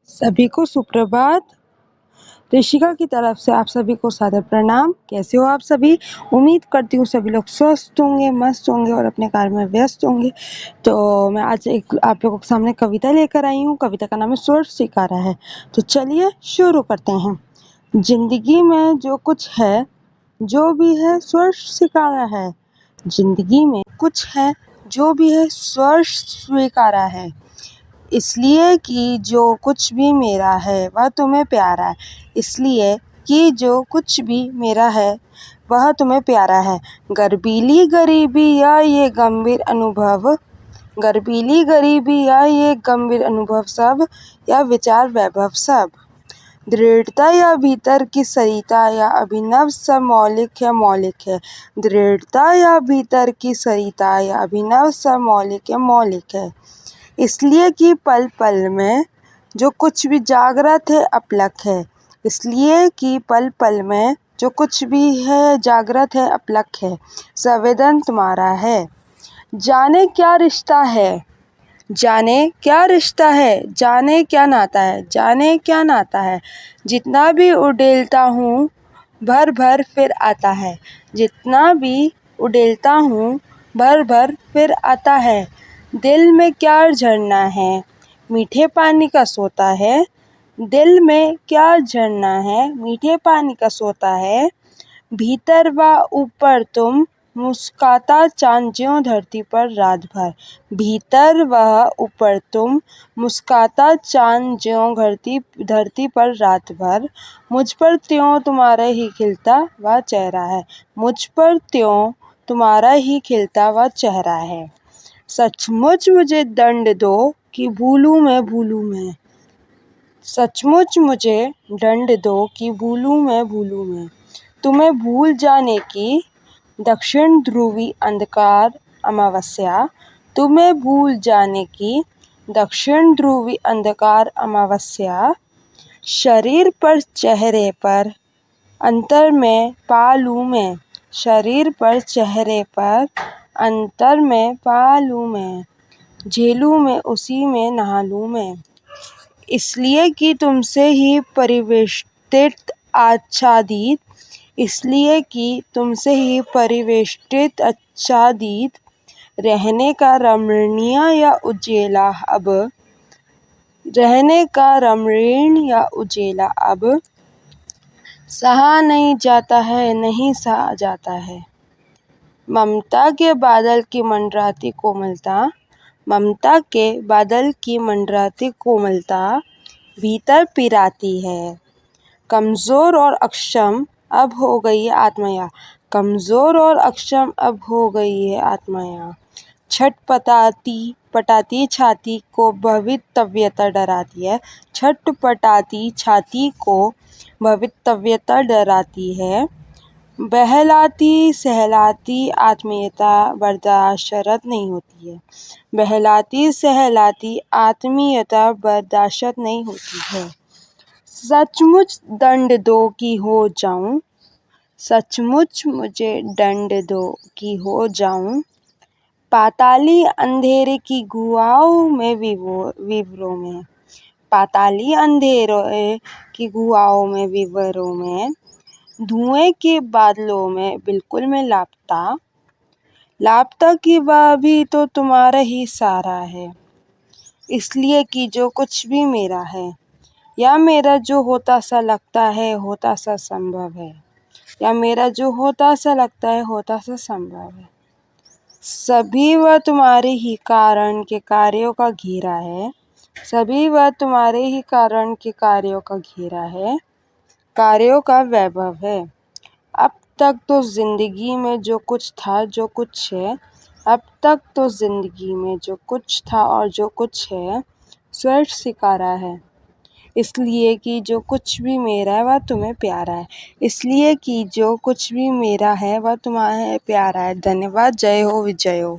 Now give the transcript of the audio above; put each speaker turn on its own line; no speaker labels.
सभी को सुप्रभात। ऋषिका की तरफ से आप सभी को सादर प्रणाम। कैसे हो आप सभी? उम्मीद करती हूँ सभी लोग स्वस्थ होंगे, मस्त होंगे और अपने कार्य में व्यस्त होंगे। तो मैं आज एक आप लोगों के सामने कविता लेकर आई हूँ। कविता का नाम है स्वर स्वीकारा है। तो चलिए शुरू करते हैं। जिंदगी में जो कुछ है, जो भी है स्वर स्वीकारा है। जिंदगी में कुछ है, जो भी है स्वर स्वीकारा है। इसलिए कि जो कुछ भी मेरा है वह तुम्हें प्यारा है। इसलिए कि जो कुछ भी मेरा है वह तुम्हें प्यारा है। गर्बीली गरीबी या ये गंभीर अनुभव, गर्बीली गरीबी या ये गंभीर अनुभव सब, या विचार वैभव सब, दृढ़ता या भीतर की सरिता या अभिनव सब मौलिक है, मौलिक है। दृढ़ता या भीतर की सरिता या अभिनव सब मौलिक है, मौलिक है। इसलिए कि पल पल में जो कुछ भी जागृत है अपलक है। इसलिए कि पल पल में जो कुछ भी है जागृत है अपलक है। संवेदन तुम्हारा है। जाने क्या रिश्ता है, जाने क्या रिश्ता है, जाने क्या नाता है, जाने क्या नाता है। जितना भी उड़ेलता हूँ भर भर फिर आता है। जितना भी उड़ेलता हूँ भर भर फिर आता है। दिल में क्या झरना है, मीठे पानी का सोता है। दिल में क्या झरना है, मीठे पानी का सोता है। भीतर व ऊपर तुम मुस्काता चाँद ज्यों धरती पर रात भर। भीतर व ऊपर तुम मुस्काता चाँद ज्यों धरती पर रात भर। मुझ पर त्यों तुम्हारा ही खिलता वह चेहरा है। मुझ पर त्यों तुम्हारा ही खिलता वह चेहरा है। सचमुच मुझे दंड दो कि भूलूं मैं। सचमुच मुझे दंड दो कि भूलूं मैं। तुम्हें भूल जाने की दक्षिण ध्रुवी अंधकार अमावस्या। तुम्हें भूल जाने की दक्षिण ध्रुवी अंधकार अमावस्या। शरीर पर चेहरे पर अंतर में पा लूं मैं। शरीर पर चेहरे पर अंतर में पा लूं मैं। झेलूं मैं उसी में नहा लूं मैं। इसलिए कि तुमसे ही परिवेष्टित आच्छादित, इसलिए कि तुमसे ही परिवेष्टित आच्छादित रहने का रमणीय या उजेला अब, रहने का रमणीय या उजेला अब सहा नहीं जाता है, नहीं सहा जाता है। ममता के बादल की मंडराती कोमलता, ममता के बादल की मंडराती कोमलता भीतर पिराती है। कमज़ोर और अक्षम अब हो गई है आत्माया, कमज़ोर और अक्षम अब हो गई है आत्माया। छटपटाती छाती को भवितव्यता डराती है। छटपटाती छाती को भवितव्यता डराती है। बहलाती सहलाती आत्मीयता बर्दाश्त नहीं होती है। बहलाती सहलाती आत्मीयता बर्दाश्त नहीं होती है। सचमुच दंड दो कि हो जाऊं, सचमुच मुझे दंड दो कि हो जाऊं। पाताली अंधेरे की गुहाओं में विवरों में, पाताली अंधेरे की गुहाओं में विवरों में। धुएं के बादलों में बिल्कुल मैं लापता, लापता कि वह भी तो तुम्हारा ही सहारा है। इसलिए कि जो कुछ भी मेरा है या मेरा जो होता सा लगता है, होता सा संभव है, या मेरा जो होता सा लगता है, होता सा संभव है। सभी वह तुम्हारे ही कारण के कार्यों का घेरा है। सभी वह तुम्हारे ही कारण के कार्यों का घेरा है, कार्यों का वैभव है। अब तक तो जिंदगी में जो कुछ था, जो कुछ है, अब तक तो जिंदगी में जो कुछ था और जो कुछ है स्वर स्वीकारा है। इसलिए कि जो कुछ भी मेरा है वह तुम्हें प्यारा है। इसलिए कि जो कुछ भी मेरा है वह तुम्हें प्यारा है। धन्यवाद। जय हो, विजय हो।